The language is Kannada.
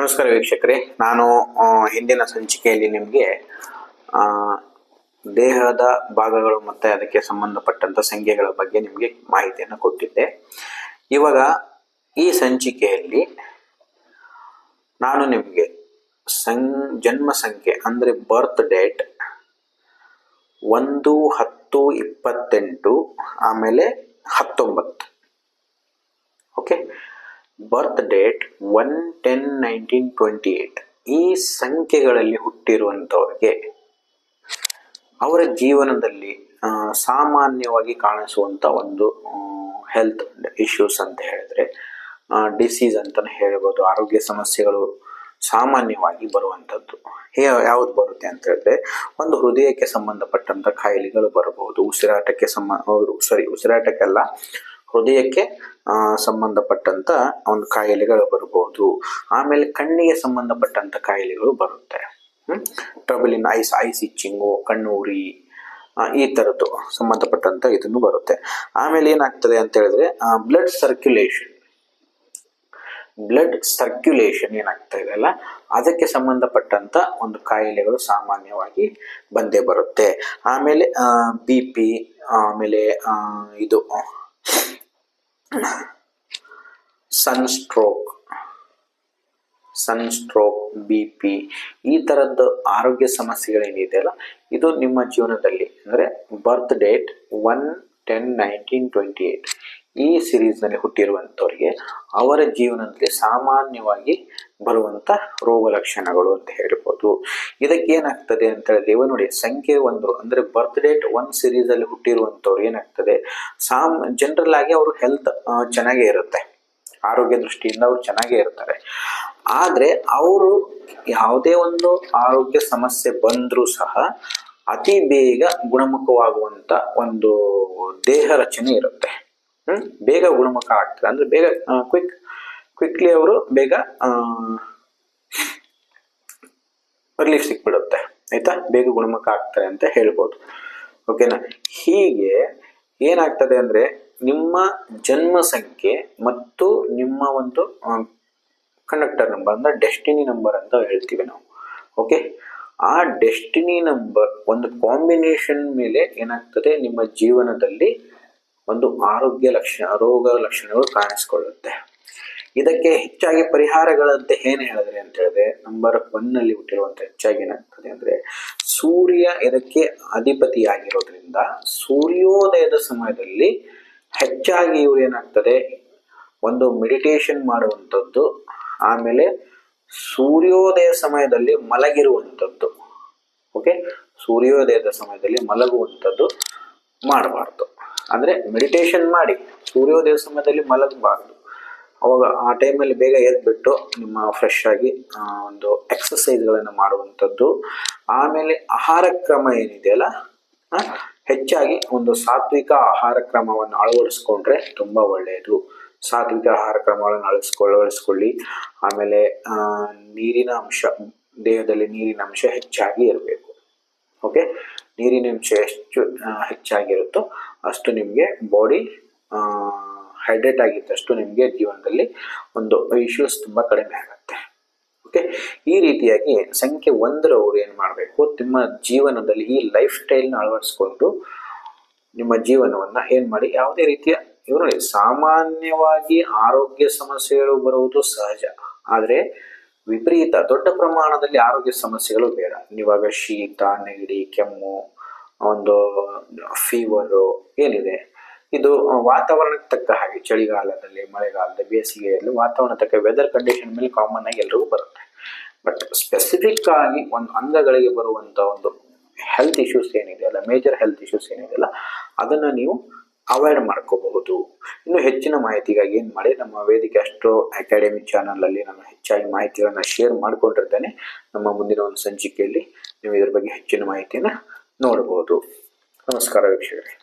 ನಮಸ್ಕಾರ ವೀಕ್ಷಕರೇ, ನಾನು ಹಿಂದಿನ ಸಂಚಿಕೆಯಲ್ಲಿ ನಿಮಗೆ ದೇಹದ ಭಾಗಗಳು ಮತ್ತು ಅದಕ್ಕೆ ಸಂಬಂಧಪಟ್ಟಂಥ ಸಂಖ್ಯೆಗಳ ಬಗ್ಗೆ ನಿಮಗೆ ಮಾಹಿತಿಯನ್ನು ಕೊಟ್ಟಿದ್ದೆ. ಇವಾಗ ಈ ಸಂಚಿಕೆಯಲ್ಲಿ ನಾನು ನಿಮಗೆ ಜನ್ಮ ಸಂಖ್ಯೆ ಅಂದರೆ ಬರ್ತ್ ಡೇಟ್ 1-10-28 ಆಮೇಲೆ 19. ಓಕೆ, ಬರ್ತ್ ಡೇಟ್ 1-10-19-28 ಈ ಸಂಖ್ಯೆಗಳಲ್ಲಿ ಹುಟ್ಟಿರುವಂಥವ್ರಿಗೆ ಅವರ ಜೀವನದಲ್ಲಿ ಸಾಮಾನ್ಯವಾಗಿ ಕಾಣಿಸುವಂಥ ಒಂದು ಹೆಲ್ತ್ ಇಶ್ಯೂಸ್ ಅಂತ ಹೇಳಿದ್ರೆ ಡಿಸೀಸ್ ಅಂತಲೇ ಹೇಳ್ಬೋದು. ಆರೋಗ್ಯ ಸಮಸ್ಯೆಗಳು ಸಾಮಾನ್ಯವಾಗಿ ಬರುವಂಥದ್ದು ಯಾವುದು ಬರುತ್ತೆ ಅಂತ ಹೇಳಿದ್ರೆ, ಒಂದು ಹೃದಯಕ್ಕೆ ಸಂಬಂಧಪಟ್ಟಂಥ ಕಾಯಿಲೆಗಳು ಬರಬಹುದು, ಉಸಿರಾಟಕ್ಕೆಲ್ಲ ಹೃದಯಕ್ಕೆ ಸಂಬಂಧಪಟ್ಟಂತ ಒಂದು ಕಾಯಿಲೆಗಳು ಬರಬಹುದು. ಆಮೇಲೆ ಕಣ್ಣಿಗೆ ಸಂಬಂಧಪಟ್ಟಂತ ಕಾಯಿಲೆಗಳು ಬರುತ್ತೆ. ಟ್ರಬಲ್ ಇನ್ ಐಸ್ ಇಚ್ಚಿಂಗು, ಕಣ್ಣು ಉರಿ, ಈ ತರದ್ದು ಸಂಬಂಧಪಟ್ಟಂತ ಇದನ್ನು ಬರುತ್ತೆ. ಆಮೇಲೆ ಏನಾಗ್ತದೆ ಅಂತ ಹೇಳಿದ್ರೆ ಬ್ಲಡ್ ಸರ್ಕ್ಯುಲೇಷನ್ ಏನಾಗ್ತಾ ಇದೆಯಲ್ಲ, ಅದಕ್ಕೆ ಸಂಬಂಧಪಟ್ಟಂತ ಒಂದು ಕಾಯಿಲೆಗಳು ಸಾಮಾನ್ಯವಾಗಿ ಬಂದೇ ಬರುತ್ತೆ. ಆಮೇಲೆ BP, ಆಮೇಲೆ ಇದು ಸನ್ಸ್ಟ್ರೋಕ್, BP, ಈ ತರದ್ದು ಆರೋಗ್ಯ ಸಮಸ್ಯೆಗಳೇನಿದೆಯಲ್ಲ, ಇದು ನಿಮ್ಮ ಜೀವನದಲ್ಲಿ ಅಂದರೆ ಬರ್ತ್ ಡೇಟ್ 1-10-19-28 ಈ ಸಿರೀಸ್ನಲ್ಲಿ ಹುಟ್ಟಿರುವಂಥವ್ರಿಗೆ ಅವರ ಜೀವನದಲ್ಲಿ ಸಾಮಾನ್ಯವಾಗಿ ಬರುವಂಥ ರೋಗ ಲಕ್ಷಣಗಳು ಅಂತ ಹೇಳ್ಬೋದು. ಇದಕ್ಕೆ ಏನಾಗ್ತದೆ ಅಂತ ಹೇಳಿದ್ರೆ, ಇವ ನೋಡಿ, ಸಂಖ್ಯೆ 1 ಅಂದರೆ ಬರ್ತ್ ಡೇಟ್ 1 ಸಿರೀಸಲ್ಲಿ ಹುಟ್ಟಿರುವಂಥವ್ರು ಏನಾಗ್ತದೆ, ಜನರಲ್ ಆಗಿ ಅವರು ಹೆಲ್ತ್ ಚೆನ್ನಾಗೇ ಇರುತ್ತೆ, ಆರೋಗ್ಯ ದೃಷ್ಟಿಯಿಂದ ಅವರು ಚೆನ್ನಾಗೇ ಇರ್ತಾರೆ. ಆದರೆ ಅವರು ಯಾವುದೇ ಒಂದು ಆರೋಗ್ಯ ಸಮಸ್ಯೆ ಬಂದರೂ ಸಹ ಅತಿ ಬೇಗ ಗುಣಮುಖವಾಗುವಂಥ ಒಂದು ದೇಹ ರಚನೆ ಇರುತ್ತೆ. ಬೇಗ ಗುಣಮುಖ ಆಗ್ತಾರೆ, ಅಂದ್ರೆ ಬೇಗ ಕ್ವಿಕ್ಲಿ ಅವರು ಬೇಗ ರಿಲೀಫ್ ಸಿಕ್ಬಿಡುತ್ತೆ, ಆಯ್ತಾ, ಬೇಗ ಗುಣಮುಖ ಆಗ್ತಾರೆ ಅಂತ ಹೇಳ್ಬೋದು. ಓಕೆನಾ. ಹೀಗೆ ಏನಾಗ್ತದೆ ಅಂದ್ರೆ, ನಿಮ್ಮ ಜನ್ಮ ಸಂಖ್ಯೆ ಮತ್ತು ನಿಮ್ಮ ಒಂದು ಕಂಡಕ್ಟರ್ ನಂಬರ್ ಅಂದ್ರೆ ಡೆಸ್ಟಿನಿ ನಂಬರ್ ಅಂತ ಹೇಳ್ತೀವಿ ನಾವು. ಓಕೆ, ಆ ಡೆಸ್ಟಿನಿ ನಂಬರ್ ಒಂದು ಕಾಂಬಿನೇಷನ್ ಮೇಲೆ ಏನಾಗ್ತದೆ, ನಿಮ್ಮ ಜೀವನದಲ್ಲಿ ಒಂದು ಆರೋಗ್ಯ ರೋಗ ಲಕ್ಷಣಗಳು ಕಾಣಿಸ್ಕೊಳ್ಳುತ್ತೆ. ಇದಕ್ಕೆ ಹೆಚ್ಚಾಗಿ ಪರಿಹಾರಗಳಂತೆ ಏನು ಹೇಳಿದ್ರೆ ಅಂತ ಹೇಳಿದ್ರೆ, ನಂಬರ್ 1ನಲ್ಲಿ ಹುಟ್ಟಿರುವಂತ ಹೆಚ್ಚಾಗಿ ಏನಾಗ್ತದೆ ಅಂದ್ರೆ, ಸೂರ್ಯ ಇದಕ್ಕೆ ಅಧಿಪತಿಯಾಗಿರೋದ್ರಿಂದ ಸೂರ್ಯೋದಯದ ಸಮಯದಲ್ಲಿ ಹೆಚ್ಚಾಗಿ ಇವರು ಏನಾಗ್ತದೆ, ಒಂದು ಮೆಡಿಟೇಷನ್ ಮಾಡುವಂಥದ್ದು, ಆಮೇಲೆ ಸೂರ್ಯೋದಯ ಸಮಯದಲ್ಲಿ ಮಲಗಿರುವಂಥದ್ದು. ಓಕೆ, ಸೂರ್ಯೋದಯದ ಸಮಯದಲ್ಲಿ ಮಲಗುವಂಥದ್ದು ಮಾಡಬಾರ್ದು. ಅಂದ್ರೆ ಮೆಡಿಟೇಷನ್ ಮಾಡಿ ಸೂರ್ಯೋದಯ ಸಮಯದಲ್ಲಿ ಮಲಗಬಾರ್ದು. ಅವಾಗ ಆ ಟೈಮಲ್ಲಿ ಬೇಗ ಎದ್ಬಿಟ್ಟು ನಿಮ್ಮ ಫ್ರೆಶ್ ಆಗಿ ಒಂದು ಎಕ್ಸಸೈಸ್ಗಳನ್ನು ಮಾಡುವಂಥದ್ದು. ಆಮೇಲೆ ಆಹಾರ ಕ್ರಮ ಏನಿದೆಯಲ್ಲ, ಹೆಚ್ಚಾಗಿ ಒಂದು ಸಾತ್ವಿಕ ಆಹಾರ ಕ್ರಮವನ್ನು ಅಳವಡಿಸ್ಕೊಂಡ್ರೆ ತುಂಬಾ ಒಳ್ಳೆಯದು. ಸಾತ್ವಿಕ ಆಹಾರ ಕ್ರಮಗಳನ್ನು ಅಳವಡಿಸ್ಕೊಳ್ಳಿ. ಆಮೇಲೆ ನೀರಿನ ಅಂಶ, ದೇಹದಲ್ಲಿ ನೀರಿನ ಅಂಶ ಹೆಚ್ಚಾಗಿ ಇರಬೇಕು. ಓಕೆ, ನೀರಿನ ಅಂಶ ಎಷ್ಟು ಹೆಚ್ಚಾಗಿರುತ್ತೋ ಅಷ್ಟು ನಿಮಗೆ ಬಾಡಿ ಹೈಡ್ರೇಟ್ ಆಗಿದ್ದಷ್ಟು ನಿಮಗೆ ಜೀವನದಲ್ಲಿ ಒಂದು ಇಶ್ಯೂಸ್ ತುಂಬ ಕಡಿಮೆ ಆಗುತ್ತೆ. ಓಕೆ, ಈ ರೀತಿಯಾಗಿ ಸಂಖ್ಯೆ 1ರವರು ಏನು ಮಾಡಬೇಕು, ನಿಮ್ಮ ಜೀವನದಲ್ಲಿ ಈ ಲೈಫ್ ಸ್ಟೈಲ್ನ ಅಳವಡಿಸ್ಕೊಂಡು ನಿಮ್ಮ ಜೀವನವನ್ನ ಏನು ಮಾಡಿ, ಯಾವುದೇ ರೀತಿಯ ಇವರು ಸಾಮಾನ್ಯವಾಗಿ ಆರೋಗ್ಯ ಸಮಸ್ಯೆಗಳು ಬರುವುದು ಸಹಜ, ಆದರೆ ವಿಪರೀತ ದೊಡ್ಡ ಪ್ರಮಾಣದಲ್ಲಿ ಆರೋಗ್ಯ ಸಮಸ್ಯೆಗಳು ಬೇಡ. ಇವಾಗ ಶೀತ, ನೆಗಡಿ, ಕೆಮ್ಮು, ಒಂದು ಫೀವರು ಏನಿದೆ, ಇದು ವಾತಾವರಣಕ್ಕೆ ತಕ್ಕ ಹಾಗೆ ಚಳಿಗಾಲದಲ್ಲಿ, ಮಳೆಗಾಲದಲ್ಲಿ, ಬೇಸಿಗೆಯಲ್ಲಿ ವಾತಾವರಣ ತಕ್ಕ ವೆದರ್ ಕಂಡೀಷನ್ ಮೇಲೆ ಕಾಮನ್ ಆಗಿ ಎಲ್ರಿಗೂ ಬರುತ್ತೆ. ಬಟ್ ಸ್ಪೆಸಿಫಿಕ್ ಆಗಿ ಒಂದು ಅಂಗಗಳಿಗೆ ಬರುವಂತ ಒಂದು ಹೆಲ್ತ್ ಇಶ್ಯೂಸ್ ಏನಿದೆಯಲ್ಲ, ಮೇಜರ್ ಹೆಲ್ತ್ ಇಶ್ಯೂಸ್ ಏನಿದೆಯಲ್ಲ, ಅದನ್ನ ನೀವು ಅವಾಯ್ಡ್ ಮಾಡ್ಕೋಬಹುದು. ಇನ್ನು ಹೆಚ್ಚಿನ ಮಾಹಿತಿಗಾಗಿ ಏನು ಮಾಡಿ, ನಮ್ಮ ವೇದಿಕೆ ಆಸ್ಟ್ರೋ ಅಕಾಡೆಮಿ ಚಾನಲ್ ಅಲ್ಲಿ ನಾನು ಹೆಚ್ಚಾಗಿ ಮಾಹಿತಿಗಳನ್ನ ಶೇರ್ ಮಾಡ್ಕೊಂಡಿರ್ತೇನೆ. ನಮ್ಮ ಮುಂದಿನ ಒಂದು ಸಂಚಿಕೆಯಲ್ಲಿ ನೀವು ಇದ್ರ ಬಗ್ಗೆ ಹೆಚ್ಚಿನ ಮಾಹಿತಿಯನ್ನ ನೋಡಬಹುದು. ನಮಸ್ಕಾರ ವೀಕ್ಷಕರೇ.